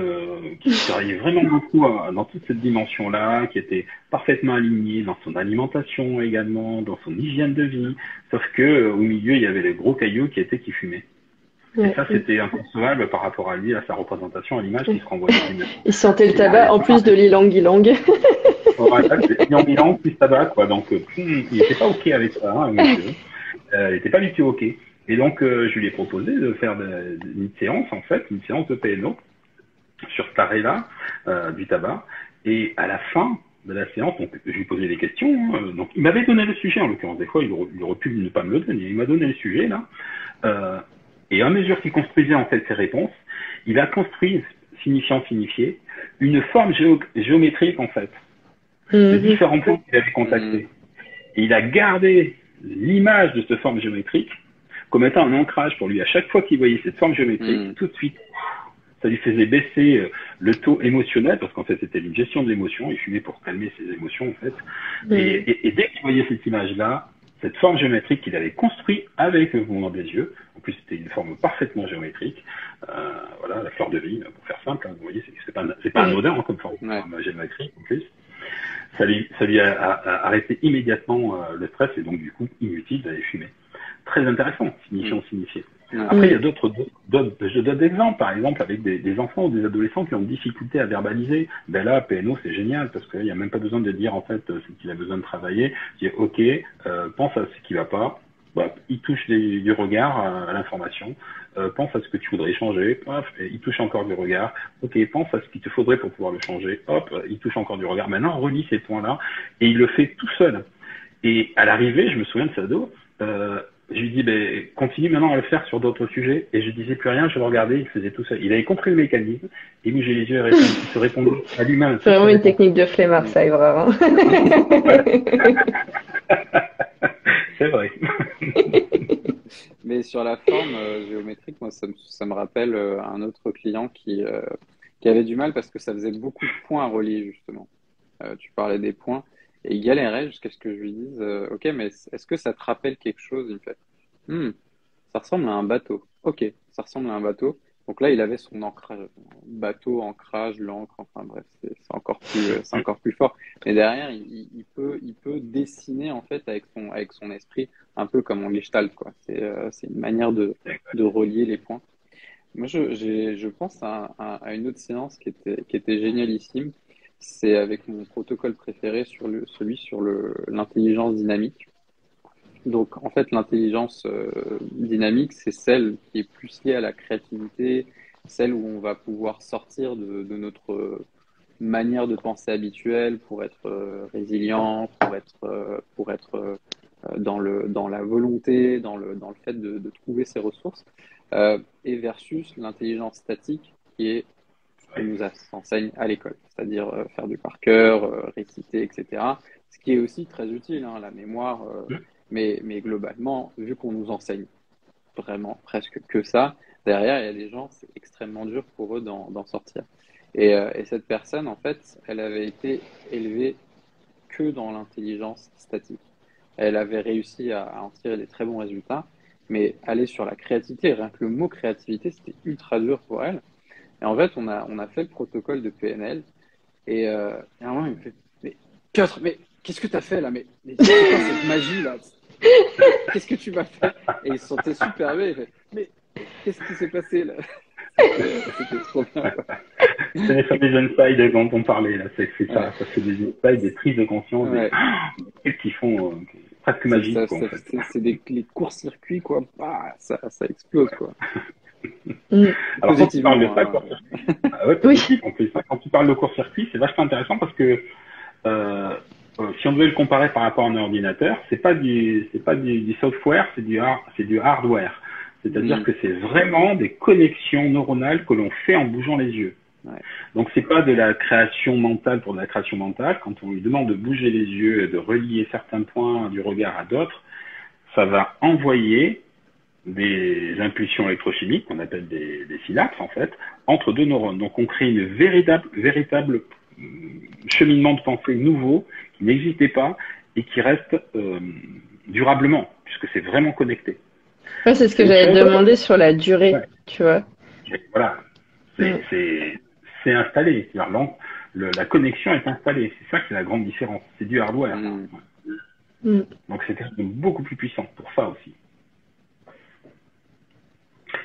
C: qui travaillait vraiment beaucoup dans toute cette dimension-là, qui était parfaitement aligné dans son alimentation également, dans son hygiène de vie, sauf que au milieu il y avait les gros cailloux qui fumaient. Et ça, c'était inconcevable par rapport à lui, à sa représentation, à l'image qui se renvoyait.
A: Il sentait le tabac en plus de l'ilang-ilang.
C: Voilà, c'est ilang plus tabac, quoi. Donc, il n'était pas OK avec ça, hein, monsieur. Il n'était pas du tout OK. Et donc, je lui ai proposé de faire une séance, en fait, une séance de PNO sur cet arrêt-là du tabac. Et à la fin de la séance, donc, je lui posais des questions. Hein, donc, il m'avait donné le sujet, en l'occurrence. Des fois, il aurait pu ne pas me le donner. Il m'a donné le sujet, là. Et à mesure qu'il construisait, en fait, ses réponses, il a construit, signifiant, signifié, une forme géométrique, en fait, de différents points qu'il avait contactés. Et il a gardé l'image de cette forme géométrique comme étant un ancrage pour lui. À chaque fois qu'il voyait cette forme géométrique, tout de suite, ça lui faisait baisser le taux émotionnel, parce qu'en fait, c'était une gestion de l'émotion. Il fumait pour calmer ses émotions, en fait. Et dès qu'il voyait cette image-là, cette forme géométrique qu'il avait construite avec le mouvement des yeux, en plus, c'était une forme parfaitement géométrique. Voilà, la fleur de vie, pour faire simple. Hein, vous voyez, c'est pas anodin hein, comme forme géométrique, en plus. Ça lui a arrêté immédiatement le stress et donc du coup inutile d'aller fumer. Très intéressant, signifiant, signifié. Après, il y a d'autres exemples, par exemple avec des enfants ou des adolescents qui ont des difficultés à verbaliser. Ben là, PNO, c'est génial parce qu'il n'y a même pas besoin de dire en fait ce qu'il a besoin de travailler. Il dit OK, pense à ce qui va pas. Bah, il touche du regard à l'information. Pense à ce que tu voudrais changer. Hop, il touche encore du regard. Ok, pense à ce qu'il te faudrait pour pouvoir le changer. Hop, il touche encore du regard. Maintenant, relie ces points-là et il le fait tout seul. Et à l'arrivée, je me souviens de Sado. Je lui dis, ben, continue maintenant à le faire sur d'autres sujets. Et je disais plus rien, je le regardais, il faisait tout seul. Il avait compris le mécanisme, il bougeait les yeux et il se répondait à lui-même.
A: C'est vraiment une technique de flemmard, ça, Evra. Hein.
C: C'est vrai.
B: Mais sur la forme géométrique, moi, ça me rappelle un autre client qui avait du mal parce que ça faisait beaucoup de points à relier, justement. Tu parlais des points. Et il galérait jusqu'à ce que je lui dise OK, mais est-ce que ça te rappelle quelque chose? Il me fait ça ressemble à un bateau. OK, ça ressemble à un bateau. Donc là, il avait son ancrage. Bateau, ancrage, l'encre, enfin bref, c'est encore plus fort. Mais derrière, il peut dessiner en fait avec son esprit, un peu comme en Gestalt, quoi. C'est une manière de relier les points. Moi, je pense à une autre séance qui était génialissime. C'est avec mon protocole préféré celui sur l'intelligence dynamique. Donc, en fait, l'intelligence dynamique, c'est celle qui est plus liée à la créativité, celle où on va pouvoir sortir de manière de penser habituelle pour être résilient, pour être dans la volonté, dans le fait de trouver ses ressources, et versus l'intelligence statique qui est ce qu'on nous enseigne à l'école, c'est-à-dire faire du par cœur, réciter, etc. Ce qui est aussi très utile, hein, la mémoire, mais globalement, vu qu'on nous enseigne vraiment presque que ça, derrière, il y a des gens, c'est extrêmement dur pour eux d'en sortir. Et cette personne, en fait, elle avait été élevée que dans l'intelligence statique. Elle avait réussi à en tirer des très bons résultats, mais aller sur la créativité, rien que le mot créativité, c'était ultra dur pour elle. Et en fait, on a fait le protocole de PNL, et à un moment, il me fait, mais Piotr, mais qu'est-ce que tu as fait là? Mais c'est quoi cette magie là? Qu'est-ce que tu m'as fait? Et il se sentait super bien. Il fait, mais qu'est-ce qui s'est passé là? C'était trop bien, quoi.
C: C'est les fameux insights dont on parlait, là. C'est ça. Ça fait des insights, des prises de conscience,
B: Ouais.
C: des trucs qui font presque magiques, quoi, en fait.
B: C'est les courts-circuits, quoi. Bah, ça explose, quoi.
C: Alors, quand tu parles de ça,
B: Positivement,
C: ouais,
A: Oui.
C: en plus, quand tu parles de court-circuit, c'est vachement intéressant parce que si on devait le comparer par rapport à un ordinateur, c'est pas du software, c'est du hardware. C'est-à-dire que c'est vraiment des connexions neuronales que l'on fait en bougeant les yeux.
B: Ouais.
C: Donc c'est pas de la création mentale pour de la création mentale. Quand on lui demande de bouger les yeux et de relier certains points du regard à d'autres, ça va envoyer des impulsions électrochimiques, qu'on appelle des synapses en fait, entre deux neurones. Donc on crée une véritable cheminement de pensée nouveau qui n'existait pas et qui reste durablement, puisque c'est vraiment connecté.
A: Ouais, c'est ce que j'allais demander sur la durée, tu vois.
C: Et voilà, c'est installé. La connexion est installée. C'est ça qui est la grande différence. C'est du hardware. Donc c'est beaucoup plus puissant pour ça aussi.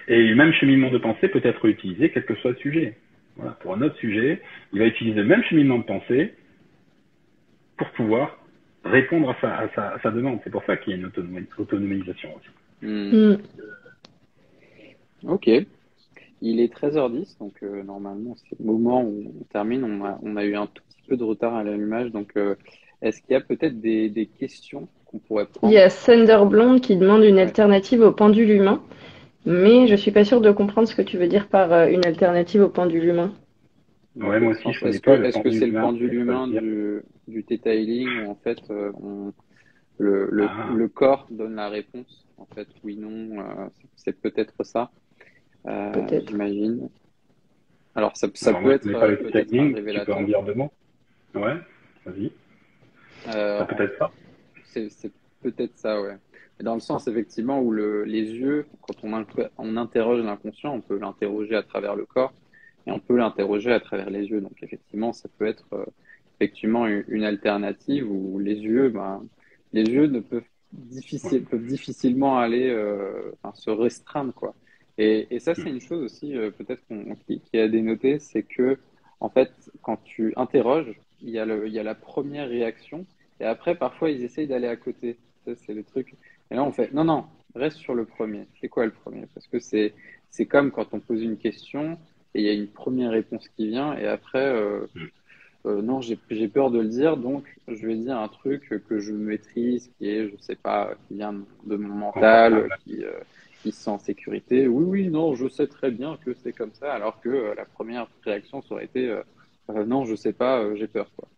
C: Et le même cheminement de pensée peut être utilisé quel que soit le sujet. Voilà, pour un autre sujet, il va utiliser le même cheminement de pensée pour pouvoir répondre à sa demande. C'est pour ça qu'il y a une autonomisation aussi.
B: Ok. Il est 13h10, donc normalement c'est le moment où on termine. On a eu un tout petit peu de retard à l'allumage, donc est-ce qu'il y a peut-être des questions qu'on pourrait prendre?
A: Il y a Sunderblonde qui demande une alternative au pendule humain, mais je suis pas sûre de comprendre ce que tu veux dire par une alternative au pendule humain.
C: Ouais, moi aussi, je connais pas.
B: Est-ce que c'est le pendule humain du Theta Healing où en fait le corps donne la réponse? En fait, oui, non, c'est peut-être ça. J'imagine. Alors, ça peut être
C: pas le
B: peut-être un révélateur.
C: Tu peux en dire deux mots? Ouais, vas-y. C'est peut-être ça.
B: C'est peut-être ça, ouais. Mais dans le sens, effectivement, où les yeux, quand on interroge l'inconscient, on peut l'interroger à travers le corps et on peut l'interroger à travers les yeux. Donc, effectivement, ça peut être effectivement une alternative où les yeux ne peuvent difficilement aller se restreindre, quoi. Et ça, c'est une chose aussi, peut-être qui a dénoté, c'est que, en fait, quand tu interroges, il y a la première réaction, et après, parfois, ils essayent d'aller à côté. Ça, c'est le truc. Et là, on fait, non, reste sur le premier. C'est quoi le premier? Parce que c'est comme quand on pose une question, et il y a une première réponse qui vient, et après, non, j'ai peur de le dire, donc je vais dire un truc que je maîtrise, qui est, je sais pas, qui vient de mon mental, qui se sent en sécurité. Oui, non, je sais très bien que c'est comme ça, alors que la première réaction ça aurait été non, je sais pas, j'ai peur, quoi.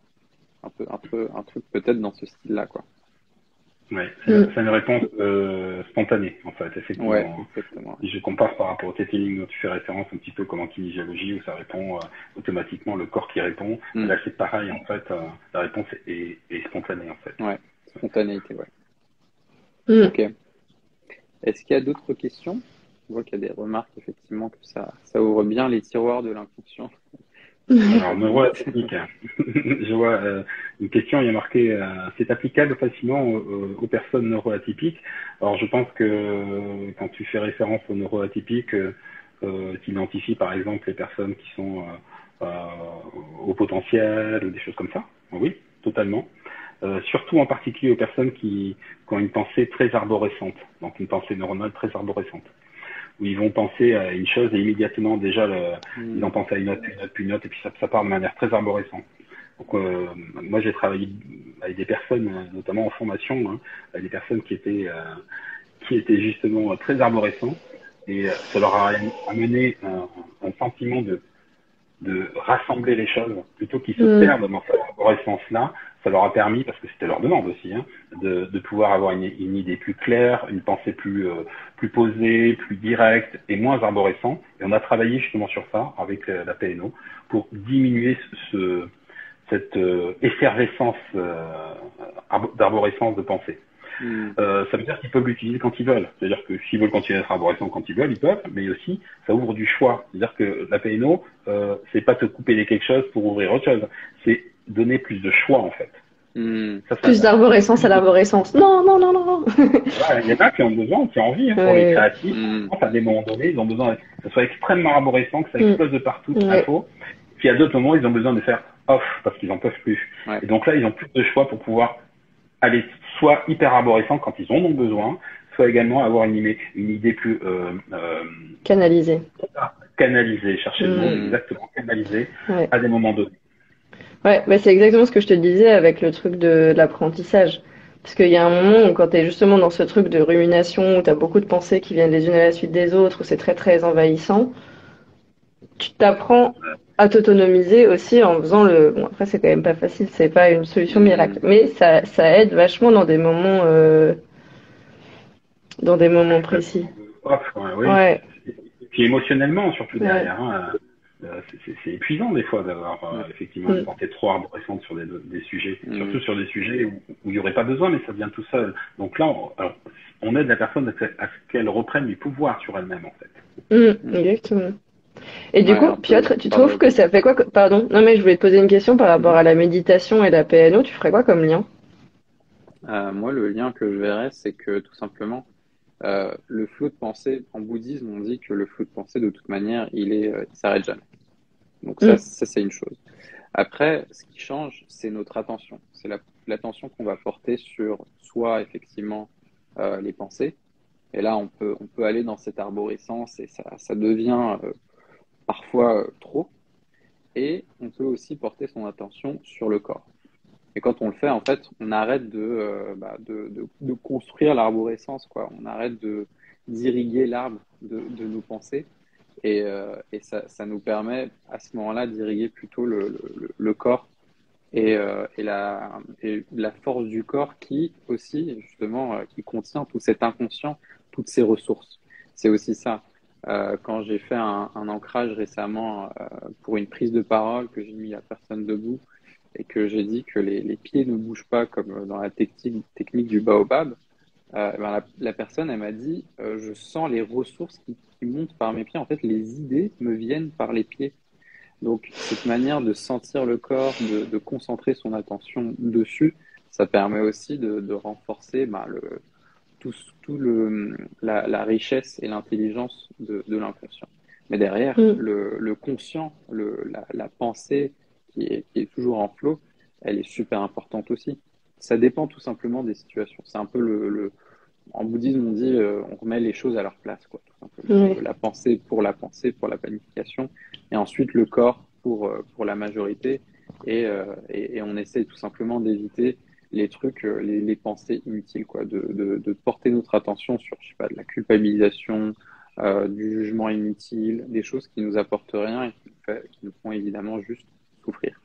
B: Un truc peut-être dans ce style-là, quoi.
C: Ouais, c'est une réponse spontanée, en fait, effectivement.
B: Ouais, exactement.
C: Si je compare par rapport au T-Healing dont tu fais référence un petit peu comme en kinésiologie, où ça répond automatiquement, le corps qui répond. Là, c'est pareil, en fait, la réponse est spontanée, en fait.
B: Ouais, spontanéité, ouais. Ok. Est-ce qu'il y a d'autres questions? Je vois qu'il y a des remarques, effectivement, que ça ouvre bien les tiroirs de l'inconscient.
C: Alors, neuroatypique. Je vois une question, il y a marqué c'est applicable facilement aux personnes neuroatypiques. Alors, je pense que quand tu fais référence aux neuroatypiques, tu identifies par exemple les personnes qui sont au potentiel ou des choses comme ça. Oui, totalement. Surtout en particulier aux personnes qui ont une pensée très arborescente, donc une pensée neuronale très arborescente. où ils vont penser à une chose et immédiatement déjà ils en pensent à une autre, puis une autre, et puis ça part de manière très arborescente. Donc moi j'ai travaillé avec des personnes, notamment en formation, hein, avec des personnes qui étaient justement très arborescents, et ça leur a amené un sentiment de rassembler les choses plutôt qu'ils se perdent dans cette arborescence-là. Ça leur a permis, parce que c'était leur demande aussi, hein, de pouvoir avoir une idée plus claire, une pensée plus posée, plus directe et moins arborescente. Et on a travaillé justement sur ça avec la PNO pour diminuer cette effervescence d'arborescence de pensée. Ça veut dire qu'ils peuvent l'utiliser quand ils veulent. C'est-à-dire que s'ils veulent continuer à être arborescents quand ils veulent, ils peuvent, mais aussi ça ouvre du choix. C'est-à-dire que la PNO, c'est pas te couper de quelque chose pour ouvrir autre chose, c'est donner plus de choix en fait.
A: Plus d'arborescence à l'arborescence. Non, non, non, non.
C: Il y en a qui ont besoin, qui ont envie, hein, pour les créatifs. À des moments donnés, ils ont besoin que ça soit extrêmement arborescent, que ça explose de partout, toute l'info. Puis à d'autres moments, ils ont besoin de faire off parce qu'ils en peuvent plus. Et donc là, ils ont plus de choix pour pouvoir aller soit hyper arborescent quand ils en ont besoin, soit également avoir une idée plus
A: canalisée.
C: Canalisée, chercher le mot exactement, canalisée à des moments donnés.
A: Ouais, bah c'est exactement ce que je te disais avec le truc de l'apprentissage. Parce qu'il y a un moment où quand tu es justement dans ce truc de rumination, où tu as beaucoup de pensées qui viennent les unes à la suite des autres, où c'est très très envahissant, tu t'apprends à t'autonomiser aussi en faisant bon, après c'est quand même pas facile, c'est pas une solution miracle, mais ça aide vachement dans des moments précis.
C: Ouais. Et puis émotionnellement surtout derrière, hein, c'est épuisant des fois d'avoir effectivement une pensée trop arborescente sur des sujets, surtout sur des sujets où il n'y aurait pas besoin, mais ça vient tout seul. Donc là, on aide la personne à ce qu'elle reprenne du pouvoir sur elle-même en fait.
A: Exactement. Et du coup, Piotr, tu trouves que ça fait quoi Pardon, non mais je voulais te poser une question par rapport à la méditation et la PNO. Tu ferais quoi comme lien?
B: Moi, le lien que je verrais, c'est que tout simplement, le flot de pensée, en bouddhisme, on dit que le flot de pensée, de toute manière, il s'arrête jamais. Donc ça c'est une chose. Après, ce qui change, c'est notre attention. C'est l'attention qu'on va porter sur soit effectivement les pensées. Et là, on peut aller dans cette arborescence et ça devient parfois trop. Et on peut aussi porter son attention sur le corps. Et quand on le fait, en fait, on arrête de construire l'arborescence, quoi. On arrête d'irriguer l'arbre de nos pensées. Et ça nous permet à ce moment-là d'irriguer plutôt le corps et la force du corps qui aussi, justement, qui contient tout cet inconscient, toutes ces ressources. C'est aussi ça. Quand j'ai fait un ancrage récemment pour une prise de parole, que j'ai mis la personne debout et que j'ai dit que les pieds ne bougent pas comme dans la technique du baobab, la personne, elle m'a dit je sens les ressources qui montent par mes pieds. En fait, les idées me viennent par les pieds. Donc, cette manière de sentir le corps, de concentrer son attention dessus, ça permet aussi de renforcer la richesse et l'intelligence de l'inconscient. Mais derrière, le conscient, la pensée qui est toujours en flot, elle est super importante aussi. Ça dépend tout simplement des situations. C'est un peu en bouddhisme, on dit on remet les choses à leur place, quoi, tout simplement. La pensée, pour la planification, et ensuite le corps pour la majorité. Et on essaie tout simplement d'éviter les trucs, les pensées inutiles, quoi, de porter notre attention sur, je sais pas, de la culpabilisation, du jugement inutile, des choses qui nous apportent rien et qui nous font évidemment juste souffrir.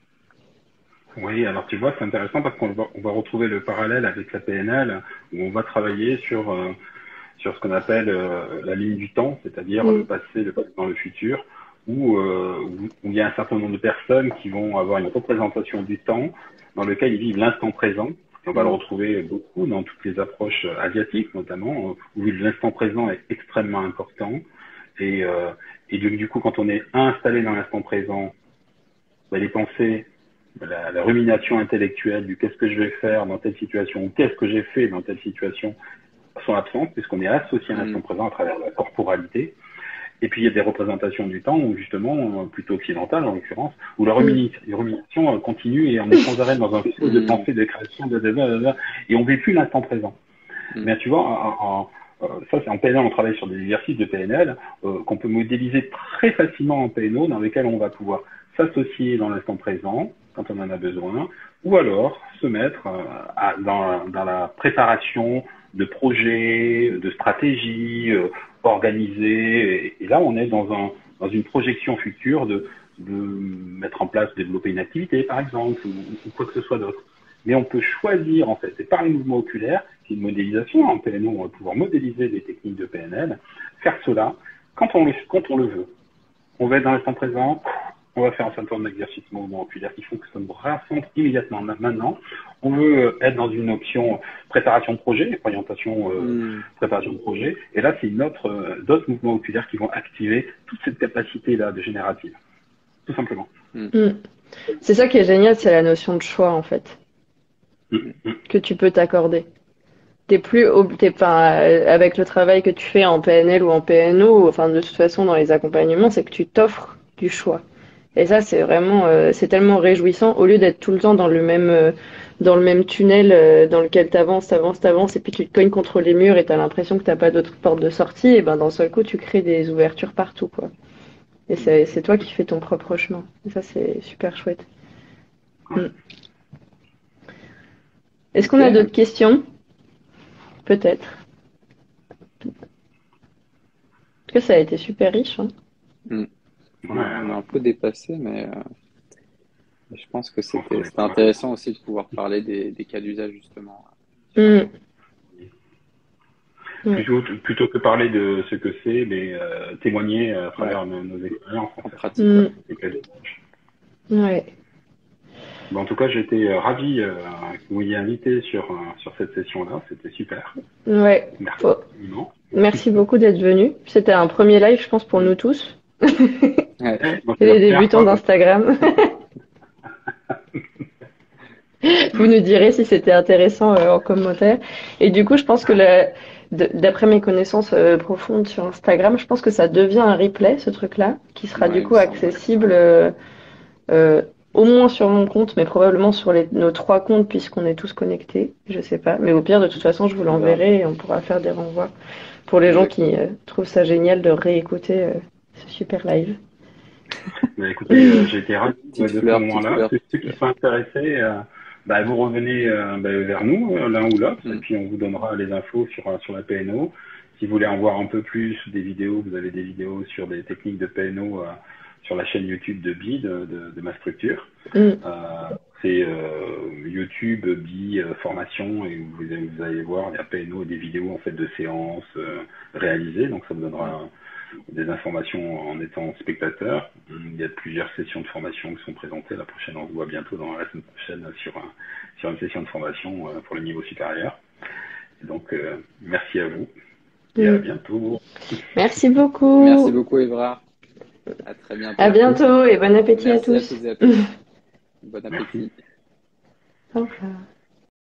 C: Oui, alors tu vois, c'est intéressant parce qu'on va retrouver le parallèle avec la PNL où on va travailler sur ce qu'on appelle la ligne du temps, c'est-à-dire le passé, le présent, le futur, où il y a un certain nombre de personnes qui vont avoir une représentation du temps dans lequel ils vivent l'instant présent. Et on va le retrouver beaucoup dans toutes les approches asiatiques, notamment, où l'instant présent est extrêmement important. Et du coup, quand on est installé dans l'instant présent, les pensées, la rumination intellectuelle du qu'est-ce que je vais faire dans telle situation ou qu'est-ce que j'ai fait dans telle situation sont absentes puisqu'on est associé à l'instant présent à travers la corporalité. Et puis il y a des représentations du temps où justement, plutôt occidentales en l'occurrence, où la rumination continue et on est sans arrêt dans un flot de pensée, de création, et on ne vit plus l'instant présent. Mais tu vois, ça c'est en PNL, on travaille sur des exercices de PNL qu'on peut modéliser très facilement en PNO, dans lesquels on va pouvoir s'associer dans l'instant présent quand on en a besoin, ou alors se mettre dans la préparation de projets, de stratégies organisées. Et là, on est dans une projection future de mettre en place, développer une activité, par exemple, ou quoi que ce soit d'autre. Mais on peut choisir, en fait, et par les mouvements oculaires, qui est une modélisation, en PNO, on va pouvoir modéliser des techniques de PNL, faire cela quand on le veut. On va être dans l'instant présent, on va faire un certain nombre d'exercices de mouvement oculaire qui font que ça nous rassemble immédiatement. Maintenant, on veut être dans une option préparation de projet, orientation préparation de projet, et là, c'est d'autres mouvements oculaires qui vont activer toute cette capacité-là de générative, tout simplement.
A: C'est ça qui est génial, c'est la notion de choix, en fait, que tu peux t'accorder. Avec le travail que tu fais en PNL ou en PNO, enfin, de toute façon, dans les accompagnements, c'est que tu t'offres du choix. Et ça, c'est vraiment, c'est tellement réjouissant, au lieu d'être tout le temps dans le même tunnel dans lequel t'avances, et puis tu te cognes contre les murs et t'as l'impression que t'as pas d'autre porte de sortie, et ben d'un seul coup, tu crées des ouvertures partout, quoi. Et c'est toi qui fais ton propre chemin. Et ça, c'est super chouette. Est-ce qu'on a d'autres questions? Peut-être. Parce que ça a été super riche, hein.
B: On a un peu dépassé, mais je pense que c'était intéressant aussi de pouvoir parler des cas d'usage, justement.
C: Plutôt que parler de ce que c'est, mais témoigner à travers nos expériences.
B: En pratique.
A: Ouais.
C: Bon, en tout cas, j'étais ravi que vous m'ayez invité sur cette session-là. C'était super.
A: Ouais. Merci beaucoup d'être venu. C'était un premier live, je pense, pour nous tous. Les débutants d'Instagram. Vous nous direz si c'était intéressant en commentaire. Et du coup, je pense que d'après mes connaissances profondes sur Instagram, je pense que ça devient un replay, ce truc-là, qui sera du coup accessible au moins sur mon compte, mais probablement sur nos 3 comptes puisqu'on est tous connectés. Je sais pas. Mais au pire, de toute façon, je vous l'enverrai et on pourra faire des renvois pour les gens qui trouvent ça génial de réécouter ce super live.
C: Bah, écoutez, j'ai été ravi de ce moment-là. Ceux qui sont intéressés, vous revenez vers nous, l'un ou l'autre, et puis on vous donnera les infos sur la PNO. Si vous voulez en voir un peu plus, des vidéos, vous avez des vidéos sur des techniques de PNO sur la chaîne YouTube de BI, de ma structure. C'est YouTube, BI, formation, et vous allez voir, il y a PNO et des vidéos en fait de séances réalisées, donc ça vous donnera des informations en étant spectateur. Il y a plusieurs sessions de formation qui sont présentées. La prochaine, on se voit bientôt dans la semaine prochaine sur une session de formation pour le niveau supérieur. Donc, merci à vous et à bientôt.
A: Merci beaucoup.
B: Merci beaucoup, Evra. À très bientôt.
A: À bientôt et bon appétit à tous.
B: Merci à toutes et à tous. Bon appétit.
A: Au revoir.